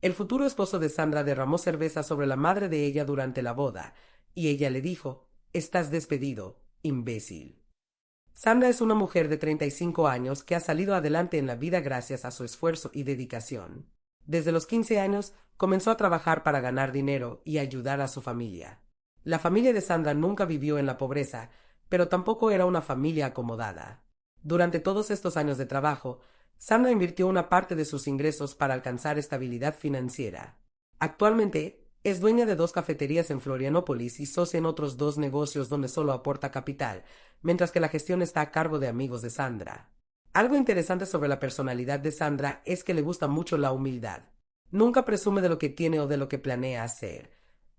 El futuro esposo de Sandra derramó cerveza sobre la madre de ella durante la boda, y ella le dijo: «Estás despedido, imbécil». Sandra es una mujer de 35 años que ha salido adelante en la vida gracias a su esfuerzo y dedicación. Desde los 15 años comenzó a trabajar para ganar dinero y ayudar a su familia. La familia de Sandra nunca vivió en la pobreza, pero tampoco era una familia acomodada. Durante todos estos años de trabajo, Sandra invirtió una parte de sus ingresos para alcanzar estabilidad financiera. Actualmente, es dueña de 2 cafeterías en Florianópolis y socia en otros 2 negocios donde solo aporta capital, mientras que la gestión está a cargo de amigos de Sandra. Algo interesante sobre la personalidad de Sandra es que le gusta mucho la humildad. Nunca presume de lo que tiene o de lo que planea hacer.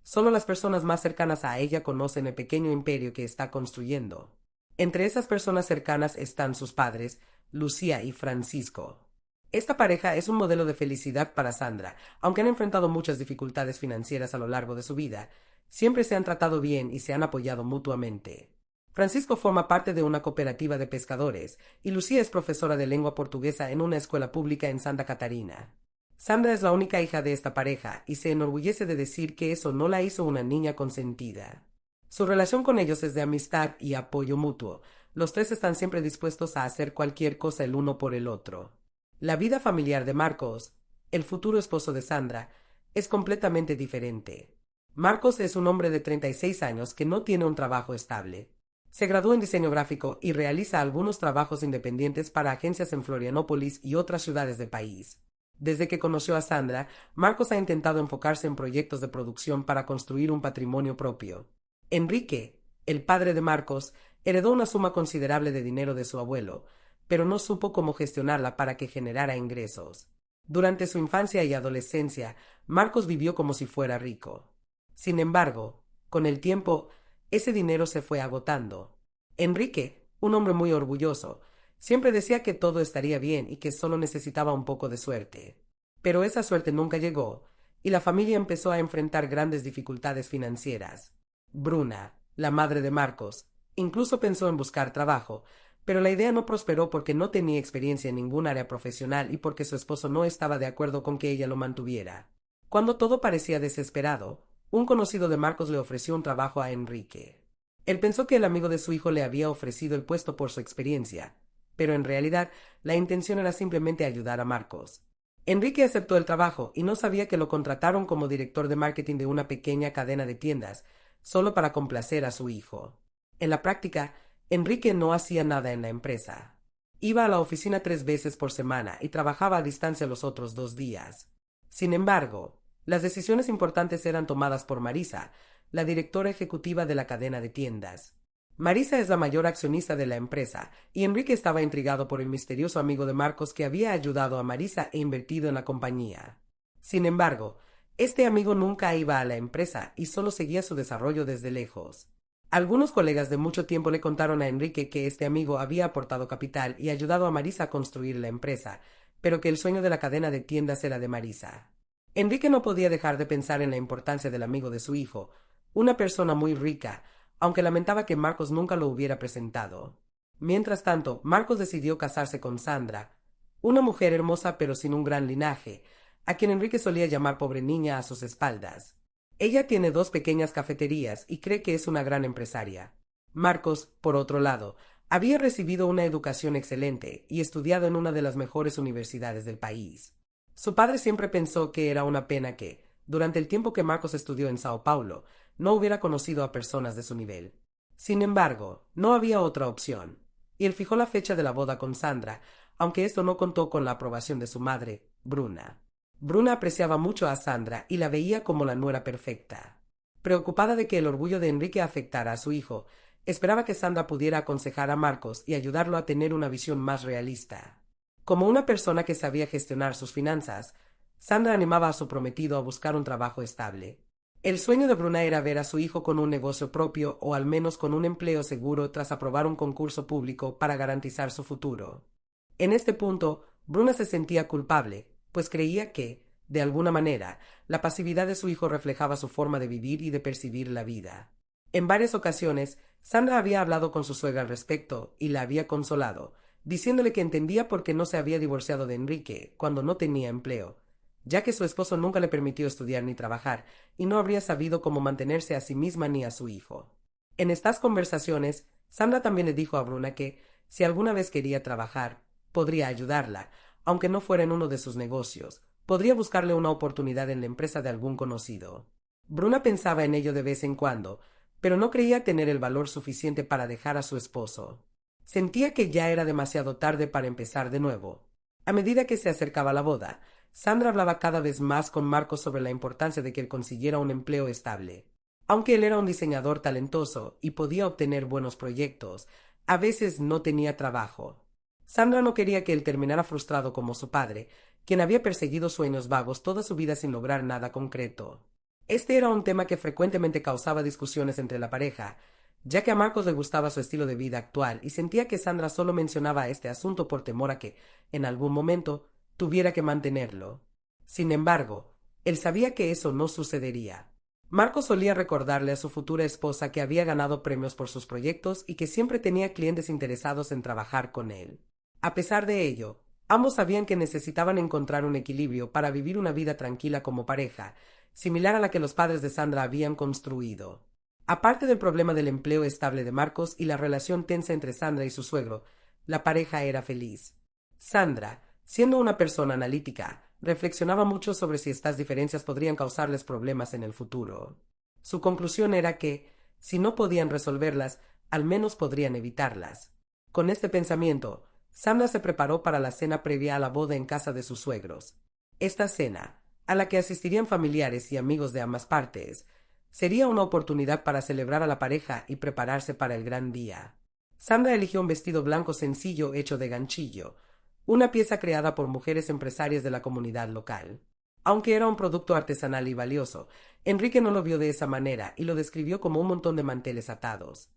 Solo las personas más cercanas a ella conocen el pequeño imperio que está construyendo. Entre esas personas cercanas están sus padres, Lucía y Francisco. Esta pareja es un modelo de felicidad para Sandra. Aunque han enfrentado muchas dificultades financieras a lo largo de su vida, siempre se han tratado bien y se han apoyado mutuamente. Francisco forma parte de una cooperativa de pescadores y Lucía es profesora de lengua portuguesa en una escuela pública en Santa Catarina. Sandra es la única hija de esta pareja y se enorgullece de decir que eso no la hizo una niña consentida. Su relación con ellos es de amistad y apoyo mutuo. Los tres están siempre dispuestos a hacer cualquier cosa el uno por el otro. La vida familiar de Marcos, el futuro esposo de Sandra, es completamente diferente. Marcos es un hombre de 36 años que no tiene un trabajo estable. Se graduó en diseño gráfico y realiza algunos trabajos independientes para agencias en Florianópolis y otras ciudades del país. Desde que conoció a Sandra, Marcos ha intentado enfocarse en proyectos de producción para construir un patrimonio propio. Enrique, el padre de Marcos, heredó una suma considerable de dinero de su abuelo, pero no supo cómo gestionarla para que generara ingresos. Durante su infancia y adolescencia, Marcos vivió como si fuera rico. Sin embargo, con el tiempo, ese dinero se fue agotando. Enrique, un hombre muy orgulloso, siempre decía que todo estaría bien y que solo necesitaba un poco de suerte. Pero esa suerte nunca llegó, y la familia empezó a enfrentar grandes dificultades financieras. Bruna, la madre de Marcos, incluso pensó en buscar trabajo, pero la idea no prosperó porque no tenía experiencia en ningún área profesional y porque su esposo no estaba de acuerdo con que ella lo mantuviera. Cuando todo parecía desesperado, un conocido de Marcos le ofreció un trabajo a Enrique. Él pensó que el amigo de su hijo le había ofrecido el puesto por su experiencia, pero en realidad la intención era simplemente ayudar a Marcos. Enrique aceptó el trabajo y no sabía que lo contrataron como director de marketing de una pequeña cadena de tiendas, solo para complacer a su hijo. En la práctica, Enrique no hacía nada en la empresa. Iba a la oficina 3 veces por semana y trabajaba a distancia los otros 2 días. Sin embargo, las decisiones importantes eran tomadas por Marisa, la directora ejecutiva de la cadena de tiendas. Marisa es la mayor accionista de la empresa, y Enrique estaba intrigado por el misterioso amigo de Marcos que había ayudado a Marisa e invertido en la compañía. Sin embargo, este amigo nunca iba a la empresa y solo seguía su desarrollo desde lejos. Algunos colegas de mucho tiempo le contaron a Enrique que este amigo había aportado capital y ayudado a Marisa a construir la empresa, pero que el sueño de la cadena de tiendas era de Marisa. Enrique no podía dejar de pensar en la importancia del amigo de su hijo, una persona muy rica, aunque lamentaba que Marcos nunca lo hubiera presentado. Mientras tanto, Marcos decidió casarse con Sandra, una mujer hermosa pero sin un gran linaje, a quien Enrique solía llamar pobre niña a sus espaldas. Ella tiene 2 pequeñas cafeterías y cree que es una gran empresaria. Marcos, por otro lado, había recibido una educación excelente y estudiado en una de las mejores universidades del país. Su padre siempre pensó que era una pena que, durante el tiempo que Marcos estudió en Sao Paulo, no hubiera conocido a personas de su nivel. Sin embargo, no había otra opción, y él fijó la fecha de la boda con Sandra, aunque esto no contó con la aprobación de su madre, Bruna. Bruna apreciaba mucho a Sandra y la veía como la nuera perfecta. Preocupada de que el orgullo de Enrique afectara a su hijo, esperaba que Sandra pudiera aconsejar a Marcos y ayudarlo a tener una visión más realista. Como una persona que sabía gestionar sus finanzas, Sandra animaba a su prometido a buscar un trabajo estable. El sueño de Bruna era ver a su hijo con un negocio propio o al menos con un empleo seguro tras aprobar un concurso público para garantizar su futuro. En este punto, Bruna se sentía culpable, pues creía que, de alguna manera, la pasividad de su hijo reflejaba su forma de vivir y de percibir la vida. En varias ocasiones, Sandra había hablado con su suegra al respecto y la había consolado, diciéndole que entendía por qué no se había divorciado de Enrique cuando no tenía empleo. ya que su esposo nunca le permitió estudiar ni trabajar, y no habría sabido cómo mantenerse a sí misma ni a su hijo. En estas conversaciones, Sandra también le dijo a Bruna que, si alguna vez quería trabajar, podría ayudarla, aunque no fuera en uno de sus negocios. Podría buscarle una oportunidad en la empresa de algún conocido. Bruna pensaba en ello de vez en cuando, pero no creía tener el valor suficiente para dejar a su esposo. Sentía que ya era demasiado tarde para empezar de nuevo. A medida que se acercaba la boda, Sandra hablaba cada vez más con Marcos sobre la importancia de que él consiguiera un empleo estable. Aunque él era un diseñador talentoso y podía obtener buenos proyectos, a veces no tenía trabajo. Sandra no quería que él terminara frustrado como su padre, quien había perseguido sueños vagos toda su vida sin lograr nada concreto. Este era un tema que frecuentemente causaba discusiones entre la pareja, ya que a Marcos le gustaba su estilo de vida actual y sentía que Sandra solo mencionaba este asunto por temor a que, en algún momento, tuviera que mantenerlo. Sin embargo, él sabía que eso no sucedería. Marcos solía recordarle a su futura esposa que había ganado premios por sus proyectos y que siempre tenía clientes interesados en trabajar con él. A pesar de ello, ambos sabían que necesitaban encontrar un equilibrio para vivir una vida tranquila como pareja, similar a la que los padres de Sandra habían construido. Aparte del problema del empleo estable de Marcos y la relación tensa entre Sandra y su suegro, la pareja era feliz. Sandra, siendo una persona analítica, reflexionaba mucho sobre si estas diferencias podrían causarles problemas en el futuro. Su conclusión era que, si no podían resolverlas, al menos podrían evitarlas. Con este pensamiento, Sandra se preparó para la cena previa a la boda en casa de sus suegros. Esta cena, a la que asistirían familiares y amigos de ambas partes, sería una oportunidad para celebrar a la pareja y prepararse para el gran día. Sandra eligió un vestido blanco sencillo hecho de ganchillo, una pieza creada por mujeres empresarias de la comunidad local. Aunque era un producto artesanal y valioso, Enrique no lo vio de esa manera y lo describió como un montón de manteles atados.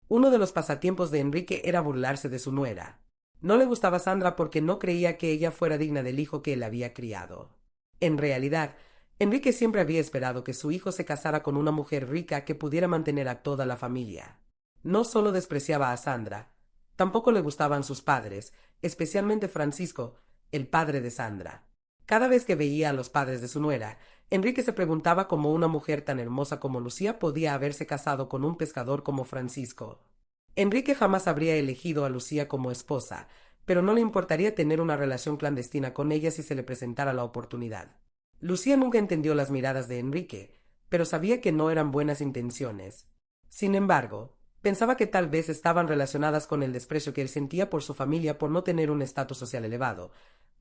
Uno de los pasatiempos de Enrique era burlarse de su nuera. No le gustaba a Sandra porque no creía que ella fuera digna del hijo que él había criado. En realidad, Enrique siempre había esperado que su hijo se casara con una mujer rica que pudiera mantener a toda la familia. No solo despreciaba a Sandra, tampoco le gustaban sus padres, especialmente Francisco, el padre de Sandra. Cada vez que veía a los padres de su nuera, Enrique se preguntaba cómo una mujer tan hermosa como Lucía podía haberse casado con un pescador como Francisco. Enrique jamás habría elegido a Lucía como esposa, pero no le importaría tener una relación clandestina con ella si se le presentara la oportunidad. Lucía nunca entendió las miradas de Enrique, pero sabía que no eran buenas intenciones. Sin embargo, pensaba que tal vez estaban relacionadas con el desprecio que él sentía por su familia por no tener un estatus social elevado,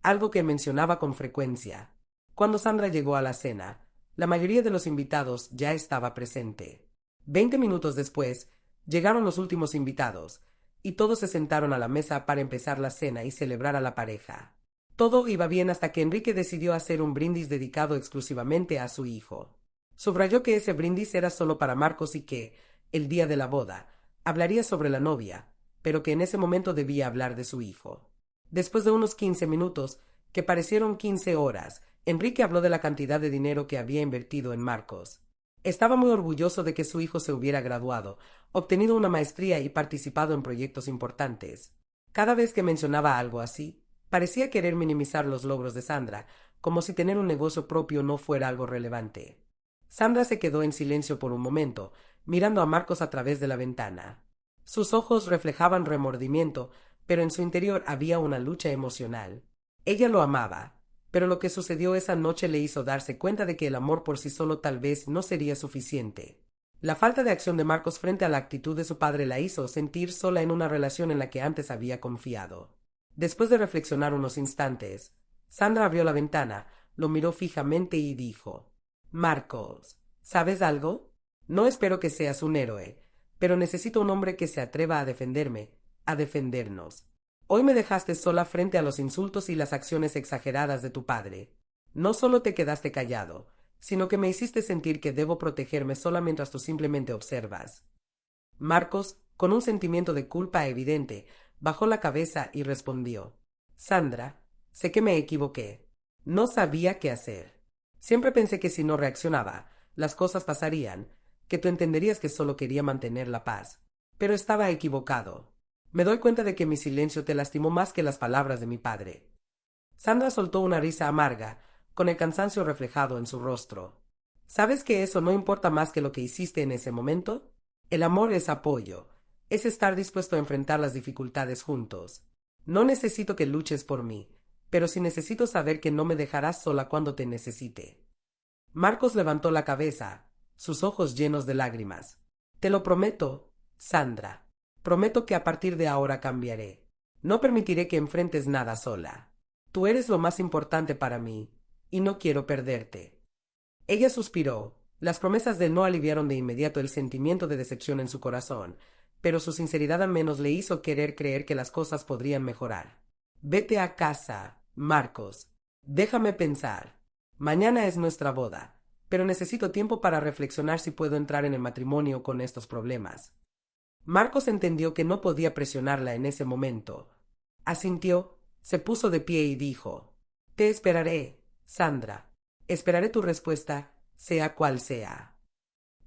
algo que mencionaba con frecuencia. Cuando Sandra llegó a la cena, la mayoría de los invitados ya estaba presente. 20 minutos después, llegaron los últimos invitados, y todos se sentaron a la mesa para empezar la cena y celebrar a la pareja. Todo iba bien hasta que Enrique decidió hacer un brindis dedicado exclusivamente a su hijo. Subrayó que ese brindis era solo para Marcos y que, el día de la boda, hablaría sobre la novia, pero que en ese momento debía hablar de su hijo. Después de unos 15 minutos, que parecieron 15 horas, Enrique habló de la cantidad de dinero que había invertido en Marcos. Estaba muy orgulloso de que su hijo se hubiera graduado, obtenido una maestría y participado en proyectos importantes. Cada vez que mencionaba algo así, parecía querer minimizar los logros de Sandra, como si tener un negocio propio no fuera algo relevante. Sandra se quedó en silencio por un momento, mirando a Marcos a través de la ventana. Sus ojos reflejaban remordimiento, pero en su interior había una lucha emocional. Ella lo amaba, pero lo que sucedió esa noche le hizo darse cuenta de que el amor por sí solo tal vez no sería suficiente. La falta de acción de Marcos frente a la actitud de su padre la hizo sentir sola en una relación en la que antes había confiado. Después de reflexionar unos instantes, Sandra abrió la ventana, lo miró fijamente y dijo: Marcos, ¿sabes algo? No espero que seas un héroe, pero necesito un hombre que se atreva a defenderme, a defendernos. Hoy me dejaste sola frente a los insultos y las acciones exageradas de tu padre. No solo te quedaste callado, sino que me hiciste sentir que debo protegerme sola mientras tú simplemente observas. Marcos, con un sentimiento de culpa evidente, bajó la cabeza y respondió: Sandra, sé que me equivoqué. No sabía qué hacer. Siempre pensé que si no reaccionaba, las cosas pasarían, que tú entenderías que solo quería mantener la paz. Pero estaba equivocado. Me doy cuenta de que mi silencio te lastimó más que las palabras de mi padre. Sandra soltó una risa amarga, con el cansancio reflejado en su rostro. ¿Sabes que eso no importa más que lo que hiciste en ese momento? El amor es apoyo, es estar dispuesto a enfrentar las dificultades juntos. No necesito que luches por mí, pero sí necesito saber que no me dejarás sola cuando te necesite. Marcos levantó la cabeza, sus ojos llenos de lágrimas. Te lo prometo, Sandra. Prometo que a partir de ahora cambiaré. No permitiré que enfrentes nada sola. Tú eres lo más importante para mí, y no quiero perderte. Ella suspiró. Las promesas de él no aliviaron de inmediato el sentimiento de decepción en su corazón, pero su sinceridad al menos le hizo querer creer que las cosas podrían mejorar. Vete a casa, Marcos. Déjame pensar. Mañana es nuestra boda, pero necesito tiempo para reflexionar si puedo entrar en el matrimonio con estos problemas. Marcos entendió que no podía presionarla en ese momento. Asintió, se puso de pie y dijo: Te esperaré, Sandra. Esperaré tu respuesta, sea cual sea.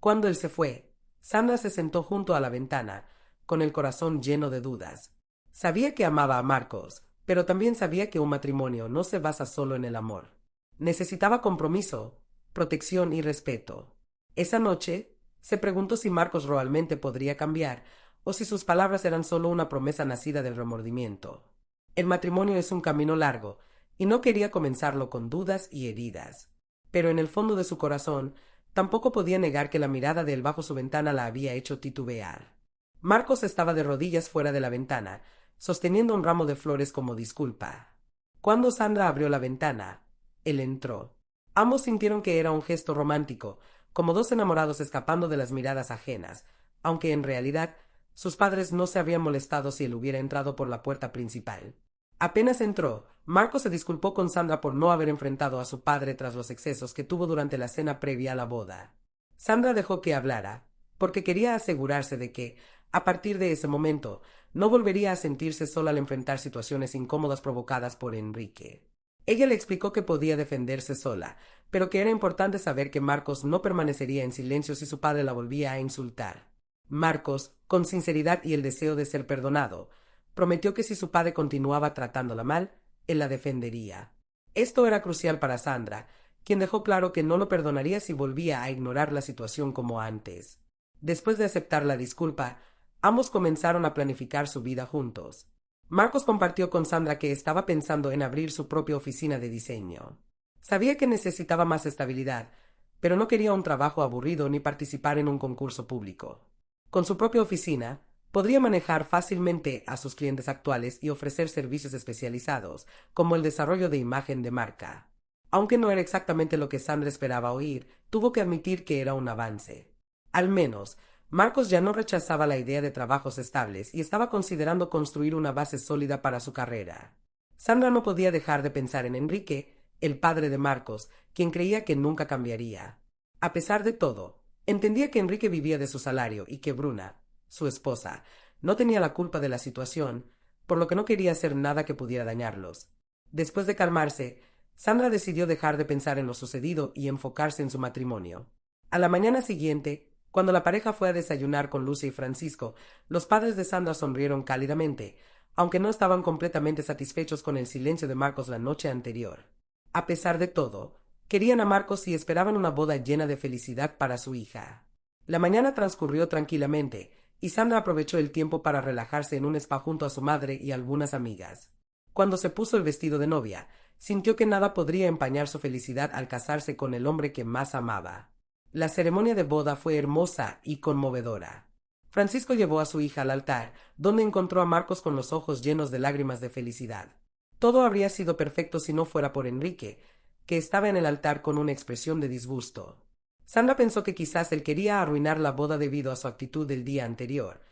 Cuando él se fue, Sandra se sentó junto a la ventana, con el corazón lleno de dudas. Sabía que amaba a Marcos, pero también sabía que un matrimonio no se basa solo en el amor. Necesitaba compromiso, protección y respeto. Esa noche, se preguntó si Marcos realmente podría cambiar, o si sus palabras eran solo una promesa nacida del remordimiento. El matrimonio es un camino largo, y no quería comenzarlo con dudas y heridas. Pero en el fondo de su corazón, tampoco podía negar que la mirada de él bajo su ventana la había hecho titubear. Marcos estaba de rodillas fuera de la ventana, sosteniendo un ramo de flores como disculpa. Cuando Sandra abrió la ventana, él entró. Ambos sintieron que era un gesto romántico, como dos enamorados escapando de las miradas ajenas, aunque en realidad sus padres no se habían molestado si él hubiera entrado por la puerta principal. Apenas entró, Marcos se disculpó con Sandra por no haber enfrentado a su padre tras los excesos que tuvo durante la cena previa a la boda. Sandra dejó que hablara, porque quería asegurarse de que, a partir de ese momento, no volvería a sentirse sola al enfrentar situaciones incómodas provocadas por Enrique. Ella le explicó que podía defenderse sola, pero que era importante saber que Marcos no permanecería en silencio si su padre la volvía a insultar. Marcos, con sinceridad y el deseo de ser perdonado, prometió que si su padre continuaba tratándola mal, él la defendería. Esto era crucial para Sandra, quien dejó claro que no lo perdonaría si volvía a ignorar la situación como antes. Después de aceptar la disculpa, ambos comenzaron a planificar su vida juntos. Marcos compartió con Sandra que estaba pensando en abrir su propia oficina de diseño. Sabía que necesitaba más estabilidad, pero no quería un trabajo aburrido ni participar en un concurso público. Con su propia oficina, podría manejar fácilmente a sus clientes actuales y ofrecer servicios especializados, como el desarrollo de imagen de marca. Aunque no era exactamente lo que Sandra esperaba oír, tuvo que admitir que era un avance. Al menos, Marcos ya no rechazaba la idea de trabajos estables y estaba considerando construir una base sólida para su carrera. Sandra no podía dejar de pensar en Enrique, el padre de Marcos, quien creía que nunca cambiaría. A pesar de todo, entendía que Enrique vivía de su salario y que Bruna, su esposa, no tenía la culpa de la situación, por lo que no quería hacer nada que pudiera dañarlos. Después de calmarse, Sandra decidió dejar de pensar en lo sucedido y enfocarse en su matrimonio. A la mañana siguiente, cuando la pareja fue a desayunar con Lucia y Francisco, los padres de Sandra sonrieron cálidamente, aunque no estaban completamente satisfechos con el silencio de Marcos la noche anterior. A pesar de todo, querían a Marcos y esperaban una boda llena de felicidad para su hija. La mañana transcurrió tranquilamente, y Sandra aprovechó el tiempo para relajarse en un spa junto a su madre y algunas amigas. Cuando se puso el vestido de novia, sintió que nada podría empañar su felicidad al casarse con el hombre que más amaba. La ceremonia de boda fue hermosa y conmovedora. Francisco llevó a su hija al altar, donde encontró a Marcos con los ojos llenos de lágrimas de felicidad. Todo habría sido perfecto si no fuera por Enrique, que estaba en el altar con una expresión de disgusto. Sandra pensó que quizás él quería arruinar la boda debido a su actitud del día anterior,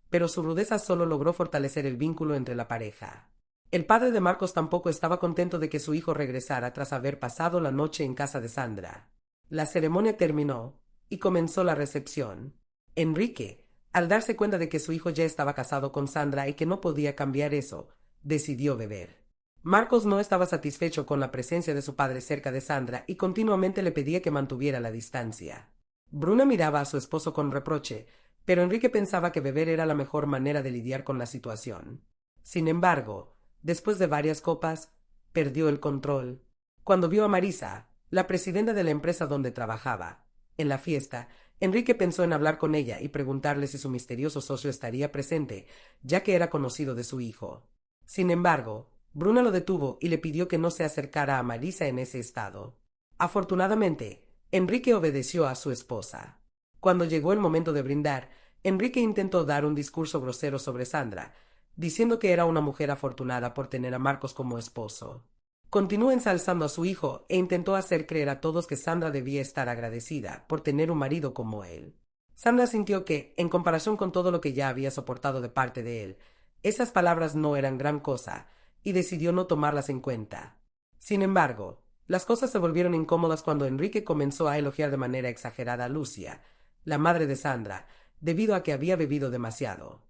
pero su rudeza solo logró fortalecer el vínculo entre la pareja. El padre de Marcos tampoco estaba contento de que su hijo regresara tras haber pasado la noche en casa de Sandra. La ceremonia terminó y comenzó la recepción. Enrique, al darse cuenta de que su hijo ya estaba casado con Sandra y que no podía cambiar eso, decidió beber. Marcos no estaba satisfecho con la presencia de su padre cerca de Sandra y continuamente le pedía que mantuviera la distancia. Bruna miraba a su esposo con reproche, pero Enrique pensaba que beber era la mejor manera de lidiar con la situación. Sin embargo, después de varias copas, perdió el control. Cuando vio a Marisa, la presidenta de la empresa donde trabajaba, en la fiesta, Enrique pensó en hablar con ella y preguntarle si su misterioso socio estaría presente, ya que era conocido de su hijo. Sin embargo, Bruna lo detuvo y le pidió que no se acercara a Marisa en ese estado. Afortunadamente, Enrique obedeció a su esposa. Cuando llegó el momento de brindar, Enrique intentó dar un discurso grosero sobre Sandra, diciendo que era una mujer afortunada por tener a Marcos como esposo. Continuó ensalzando a su hijo e intentó hacer creer a todos que Sandra debía estar agradecida por tener un marido como él. Sandra sintió que, en comparación con todo lo que ya había soportado de parte de él, esas palabras no eran gran cosa, y decidió no tomarlas en cuenta. Sin embargo, las cosas se volvieron incómodas cuando Enrique comenzó a elogiar de manera exagerada a Lucia, la madre de Sandra, debido a que había bebido demasiado.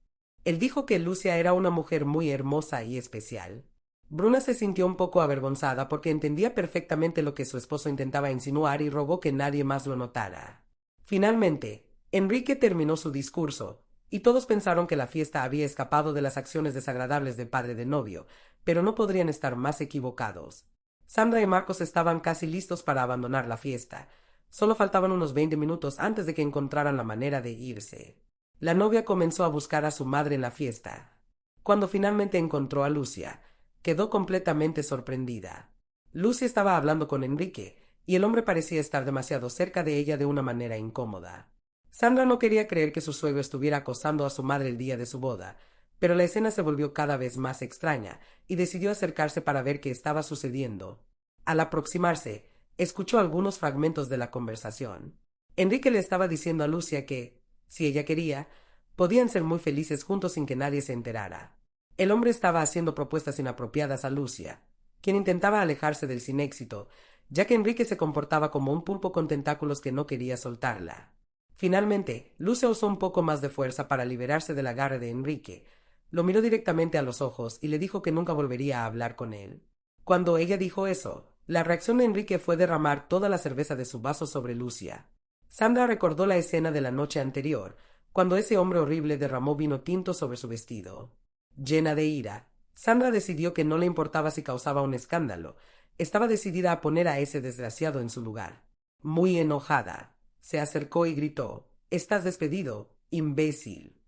Él dijo que Lucia era una mujer muy hermosa y especial. Bruna se sintió un poco avergonzada porque entendía perfectamente lo que su esposo intentaba insinuar y rogó que nadie más lo notara. Finalmente, Enrique terminó su discurso, y todos pensaron que la fiesta había escapado de las acciones desagradables del padre de novio, pero no podrían estar más equivocados. Sandra y Marcos estaban casi listos para abandonar la fiesta. Solo faltaban unos 20 minutos antes de que encontraran la manera de irse. La novia comenzó a buscar a su madre en la fiesta. Cuando finalmente encontró a Lucia, quedó completamente sorprendida. Lucia estaba hablando con Enrique, y el hombre parecía estar demasiado cerca de ella de una manera incómoda. Sandra no quería creer que su suegro estuviera acosando a su madre el día de su boda, pero la escena se volvió cada vez más extraña, y decidió acercarse para ver qué estaba sucediendo. Al aproximarse, escuchó algunos fragmentos de la conversación. Enrique le estaba diciendo a Lucia que, si ella quería, podían ser muy felices juntos sin que nadie se enterara. El hombre estaba haciendo propuestas inapropiadas a Lucia, quien intentaba alejarse del sin éxito, ya que Enrique se comportaba como un pulpo con tentáculos que no quería soltarla. Finalmente, Lucia usó un poco más de fuerza para liberarse del agarre de Enrique. Lo miró directamente a los ojos y le dijo que nunca volvería a hablar con él. Cuando ella dijo eso, la reacción de Enrique fue derramar toda la cerveza de su vaso sobre Lucia. Sandra recordó la escena de la noche anterior, cuando ese hombre horrible derramó vino tinto sobre su vestido. Llena de ira, Sandra decidió que no le importaba si causaba un escándalo. Estaba decidida a poner a ese desgraciado en su lugar. Muy enojada, se acercó y gritó: «Estás despedido, imbécil».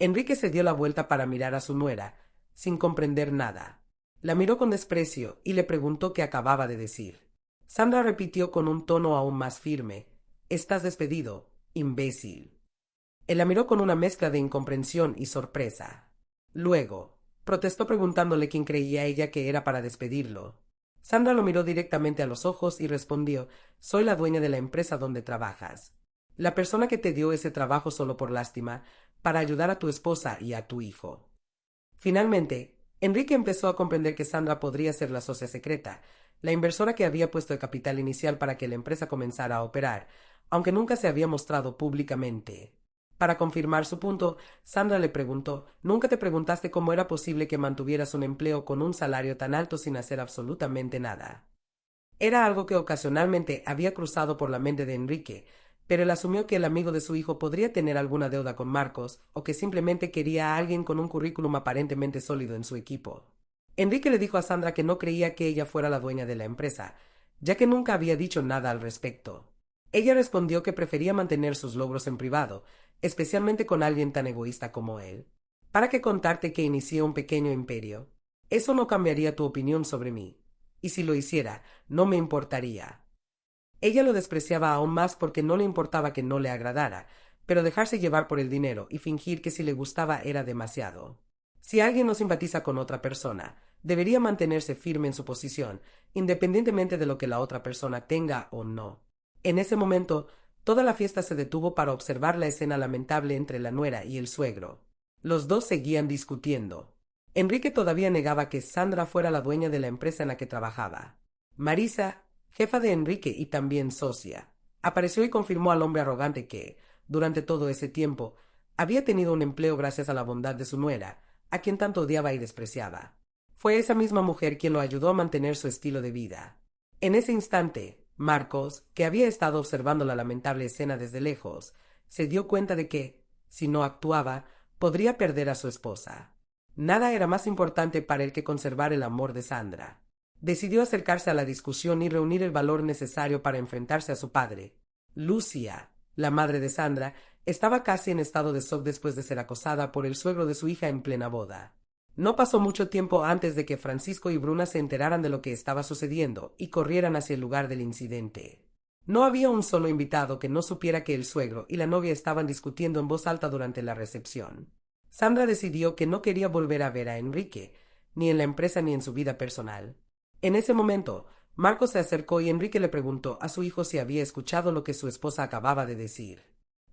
Enrique se dio la vuelta para mirar a su nuera, sin comprender nada. La miró con desprecio y le preguntó qué acababa de decir. Sandra repitió con un tono aún más firme: «Estás despedido, imbécil». Él la miró con una mezcla de incomprensión y sorpresa. Luego, protestó preguntándole quién creía ella que era para despedirlo. Sandra lo miró directamente a los ojos y respondió: «Soy la dueña de la empresa donde trabajas. La persona que te dio ese trabajo solo por lástima, para ayudar a tu esposa y a tu hijo». Finalmente, Enrique empezó a comprender que Sandra podría ser la socia secreta, la inversora que había puesto el capital inicial para que la empresa comenzara a operar, aunque nunca se había mostrado públicamente. Para confirmar su punto, Sandra le preguntó: «¿Nunca te preguntaste cómo era posible que mantuvieras un empleo con un salario tan alto sin hacer absolutamente nada?» Era algo que ocasionalmente había cruzado por la mente de Enrique, pero él asumió que el amigo de su hijo podría tener alguna deuda con Marcos o que simplemente quería a alguien con un currículum aparentemente sólido en su equipo. Enrique le dijo a Sandra que no creía que ella fuera la dueña de la empresa, ya que nunca había dicho nada al respecto. Ella respondió que prefería mantener sus logros en privado, especialmente con alguien tan egoísta como él. «¿Para qué contarte que inicié un pequeño imperio? Eso no cambiaría tu opinión sobre mí. Y si lo hiciera, no me importaría». Ella lo despreciaba aún más porque no le importaba que no le agradara, pero dejarse llevar por el dinero y fingir que si le gustaba era demasiado. Si alguien no simpatiza con otra persona, debería mantenerse firme en su posición, independientemente de lo que la otra persona tenga o no. En ese momento, toda la fiesta se detuvo para observar la escena lamentable entre la nuera y el suegro. Los dos seguían discutiendo. Enrique todavía negaba que Sandra fuera la dueña de la empresa en la que trabajaba. Marisa, jefa de Enrique y también socia, apareció y confirmó al hombre arrogante que, durante todo ese tiempo, había tenido un empleo gracias a la bondad de su nuera, a quien tanto odiaba y despreciaba. Fue esa misma mujer quien lo ayudó a mantener su estilo de vida. En ese instante, Marcos, que había estado observando la lamentable escena desde lejos, se dio cuenta de que, si no actuaba, podría perder a su esposa. Nada era más importante para él que conservar el amor de Sandra. Decidió acercarse a la discusión y reunir el valor necesario para enfrentarse a su padre. Lucia, la madre de Sandra, estaba casi en estado de shock después de ser acosada por el suegro de su hija en plena boda. No pasó mucho tiempo antes de que Francisco y Bruna se enteraran de lo que estaba sucediendo y corrieran hacia el lugar del incidente. No había un solo invitado que no supiera que el suegro y la novia estaban discutiendo en voz alta durante la recepción. Sandra decidió que no quería volver a ver a Enrique, ni en la empresa ni en su vida personal. En ese momento, Marcos se acercó y Enrique le preguntó a su hijo si había escuchado lo que su esposa acababa de decir.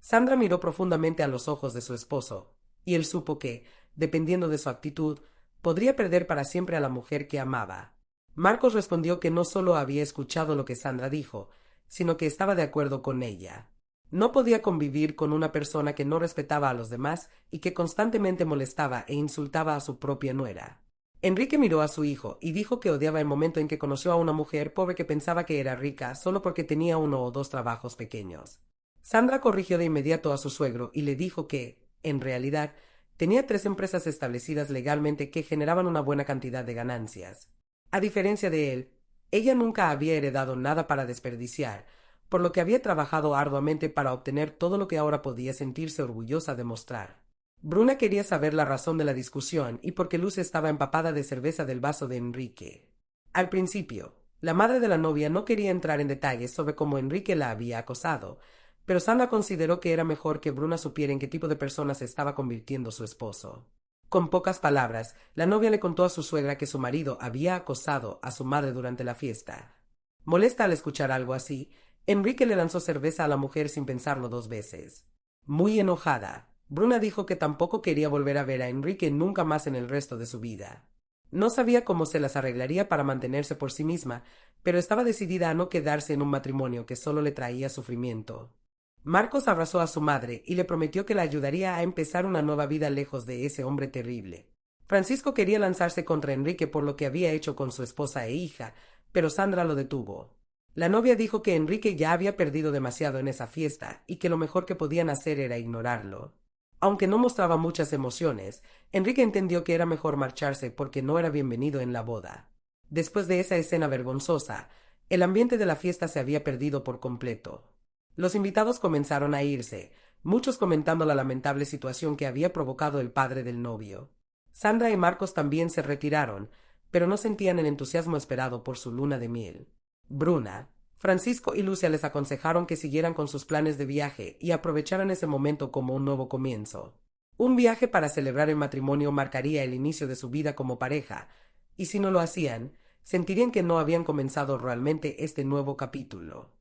Sandra miró profundamente a los ojos de su esposo, y él supo que, dependiendo de su actitud, podría perder para siempre a la mujer que amaba. Marcos respondió que no solo había escuchado lo que Sandra dijo, sino que estaba de acuerdo con ella. No podía convivir con una persona que no respetaba a los demás y que constantemente molestaba e insultaba a su propia nuera. Enrique miró a su hijo y dijo que odiaba el momento en que conoció a una mujer pobre que pensaba que era rica solo porque tenía 1 o 2 trabajos pequeños. Sandra corrigió de inmediato a su suegro y le dijo que, en realidad, tenía 3 empresas establecidas legalmente que generaban una buena cantidad de ganancias. A diferencia de él, ella nunca había heredado nada para desperdiciar, por lo que había trabajado arduamente para obtener todo lo que ahora podía sentirse orgullosa de mostrar. Bruna quería saber la razón de la discusión y por qué Luz estaba empapada de cerveza del vaso de Enrique. Al principio, la madre de la novia no quería entrar en detalles sobre cómo Enrique la había acosado, pero Sandra consideró que era mejor que Bruna supiera en qué tipo de persona se estaba convirtiendo su esposo. Con pocas palabras, la novia le contó a su suegra que su marido había acosado a su madre durante la fiesta. Molesta al escuchar algo así, Enrique le lanzó cerveza a la mujer sin pensarlo 2 veces. Muy enojada, Bruna dijo que tampoco quería volver a ver a Enrique nunca más en el resto de su vida. No sabía cómo se las arreglaría para mantenerse por sí misma, pero estaba decidida a no quedarse en un matrimonio que solo le traía sufrimiento. Marcos abrazó a su madre y le prometió que la ayudaría a empezar una nueva vida lejos de ese hombre terrible. Francisco quería lanzarse contra Enrique por lo que había hecho con su esposa e hija, pero Sandra lo detuvo. La novia dijo que Enrique ya había perdido demasiado en esa fiesta y que lo mejor que podían hacer era ignorarlo. Aunque no mostraba muchas emociones, Enrique entendió que era mejor marcharse porque no era bienvenido en la boda. Después de esa escena vergonzosa, el ambiente de la fiesta se había perdido por completo. Los invitados comenzaron a irse, muchos comentando la lamentable situación que había provocado el padre del novio. Sandra y Marcos también se retiraron, pero no sentían el entusiasmo esperado por su luna de miel. Bruna, Francisco y Lucia les aconsejaron que siguieran con sus planes de viaje y aprovecharan ese momento como un nuevo comienzo. Un viaje para celebrar el matrimonio marcaría el inicio de su vida como pareja, y si no lo hacían, sentirían que no habían comenzado realmente este nuevo capítulo.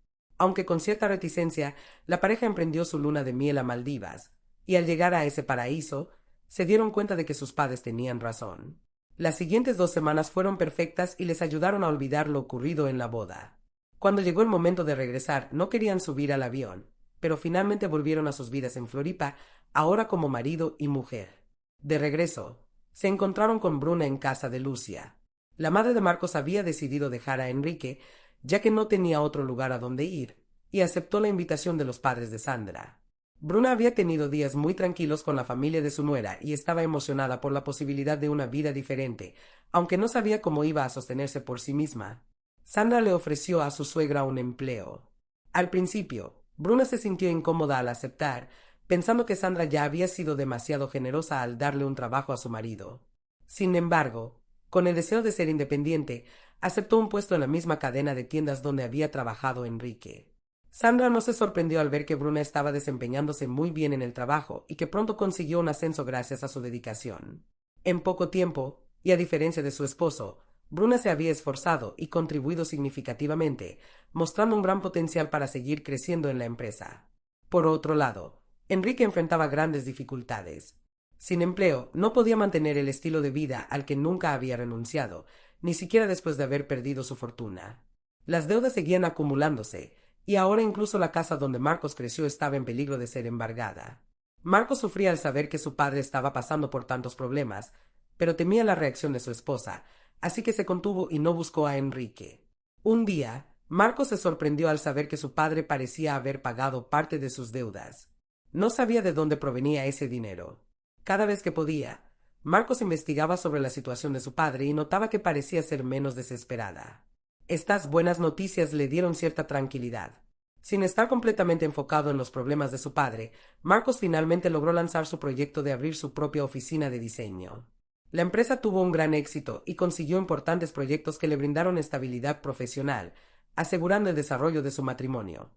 Aunque con cierta reticencia, la pareja emprendió su luna de miel a Maldivas, y al llegar a ese paraíso, se dieron cuenta de que sus padres tenían razón. Las siguientes 2 semanas fueron perfectas y les ayudaron a olvidar lo ocurrido en la boda. Cuando llegó el momento de regresar, no querían subir al avión, pero finalmente volvieron a sus vidas en Floripa, ahora como marido y mujer. De regreso, se encontraron con Bruna en casa de Lucia. La madre de Marcos había decidido dejar a Enrique, ya que no tenía otro lugar a donde ir, y aceptó la invitación de los padres de Sandra. Bruna había tenido días muy tranquilos con la familia de su nuera y estaba emocionada por la posibilidad de una vida diferente, aunque no sabía cómo iba a sostenerse por sí misma. Sandra le ofreció a su suegra un empleo. Al principio, Bruna se sintió incómoda al aceptar, pensando que Sandra ya había sido demasiado generosa al darle un trabajo a su marido. Sin embargo, con el deseo de ser independiente, aceptó un puesto en la misma cadena de tiendas donde había trabajado Enrique. Sandra no se sorprendió al ver que Bruna estaba desempeñándose muy bien en el trabajo y que pronto consiguió un ascenso gracias a su dedicación. En poco tiempo, y a diferencia de su esposo, Bruna se había esforzado y contribuido significativamente, mostrando un gran potencial para seguir creciendo en la empresa. Por otro lado, Enrique enfrentaba grandes dificultades. Sin empleo, no podía mantener el estilo de vida al que nunca había renunciado, ni siquiera después de haber perdido su fortuna. Las deudas seguían acumulándose, y ahora incluso la casa donde Marcos creció estaba en peligro de ser embargada. Marcos sufría al saber que su padre estaba pasando por tantos problemas, pero temía la reacción de su esposa, así que se contuvo y no buscó a Enrique. Un día, Marcos se sorprendió al saber que su padre parecía haber pagado parte de sus deudas. No sabía de dónde provenía ese dinero. Cada vez que podía, Marcos investigaba sobre la situación de su padre y notaba que parecía ser menos desesperada. Estas buenas noticias le dieron cierta tranquilidad. Sin estar completamente enfocado en los problemas de su padre, Marcos finalmente logró lanzar su proyecto de abrir su propia oficina de diseño. La empresa tuvo un gran éxito y consiguió importantes proyectos que le brindaron estabilidad profesional, asegurando el desarrollo de su matrimonio.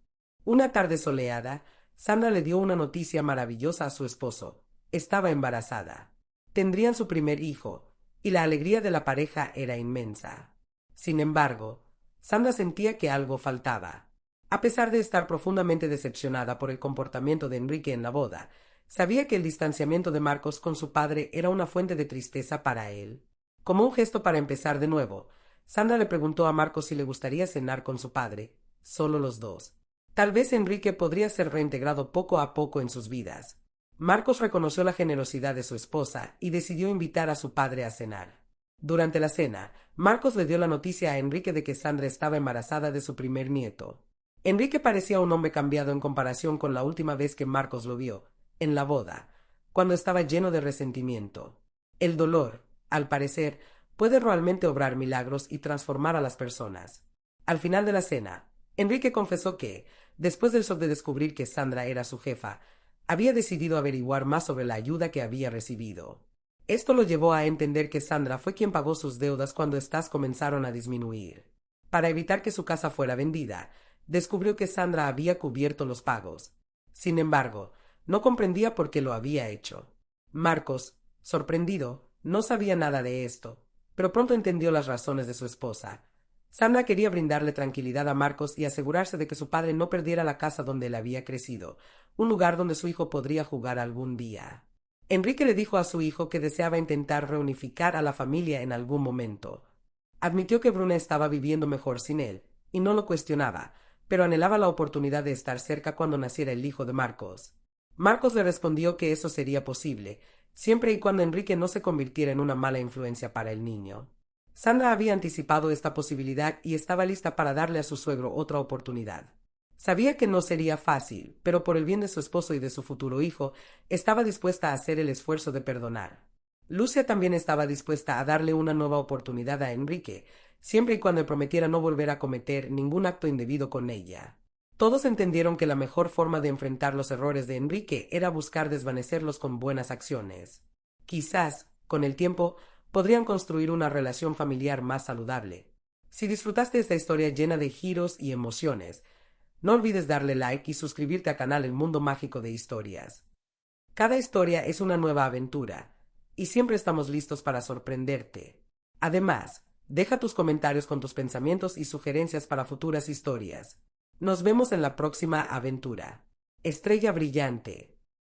Una tarde soleada, Sandra le dio una noticia maravillosa a su esposo. Estaba embarazada. Tendrían su primer hijo, y la alegría de la pareja era inmensa. Sin embargo, Sandra sentía que algo faltaba. A pesar de estar profundamente decepcionada por el comportamiento de Enrique en la boda, sabía que el distanciamiento de Marcos con su padre era una fuente de tristeza para él. Como un gesto para empezar de nuevo, Sandra le preguntó a Marcos si le gustaría cenar con su padre, solo los dos. Tal vez Enrique podría ser reintegrado poco a poco en sus vidas. Marcos reconoció la generosidad de su esposa y decidió invitar a su padre a cenar. Durante la cena, Marcos le dio la noticia a Enrique de que Sandra estaba embarazada de su primer nieto. Enrique parecía un hombre cambiado en comparación con la última vez que Marcos lo vio, en la boda, cuando estaba lleno de resentimiento. El dolor, al parecer, puede realmente obrar milagros y transformar a las personas. Al final de la cena, Enrique confesó que, después del shock de descubrir que Sandra era su jefa, había decidido averiguar más sobre la ayuda que había recibido. Esto lo llevó a entender que Sandra fue quien pagó sus deudas cuando éstas comenzaron a disminuir. Para evitar que su casa fuera vendida, descubrió que Sandra había cubierto los pagos. Sin embargo, no comprendía por qué lo había hecho. Marcos, sorprendido, no sabía nada de esto, pero pronto entendió las razones de su esposa. Sandra quería brindarle tranquilidad a Marcos y asegurarse de que su padre no perdiera la casa donde él había crecido, un lugar donde su hijo podría jugar algún día. Enrique le dijo a su hijo que deseaba intentar reunificar a la familia en algún momento. Admitió que Bruna estaba viviendo mejor sin él, y no lo cuestionaba, pero anhelaba la oportunidad de estar cerca cuando naciera el hijo de Marcos. Marcos le respondió que eso sería posible, siempre y cuando Enrique no se convirtiera en una mala influencia para el niño. Sandra había anticipado esta posibilidad y estaba lista para darle a su suegro otra oportunidad. Sabía que no sería fácil, pero por el bien de su esposo y de su futuro hijo, estaba dispuesta a hacer el esfuerzo de perdonar. Lucia también estaba dispuesta a darle una nueva oportunidad a Enrique, siempre y cuando prometiera no volver a cometer ningún acto indebido con ella. Todos entendieron que la mejor forma de enfrentar los errores de Enrique era buscar desvanecerlos con buenas acciones. Quizás, con el tiempo, podrían construir una relación familiar más saludable. Si disfrutaste esta historia llena de giros y emociones, no olvides darle like y suscribirte al canal El Mundo Mágico de Historias. Cada historia es una nueva aventura, y siempre estamos listos para sorprenderte. Además, deja tus comentarios con tus pensamientos y sugerencias para futuras historias. Nos vemos en la próxima aventura. Estrella brillante.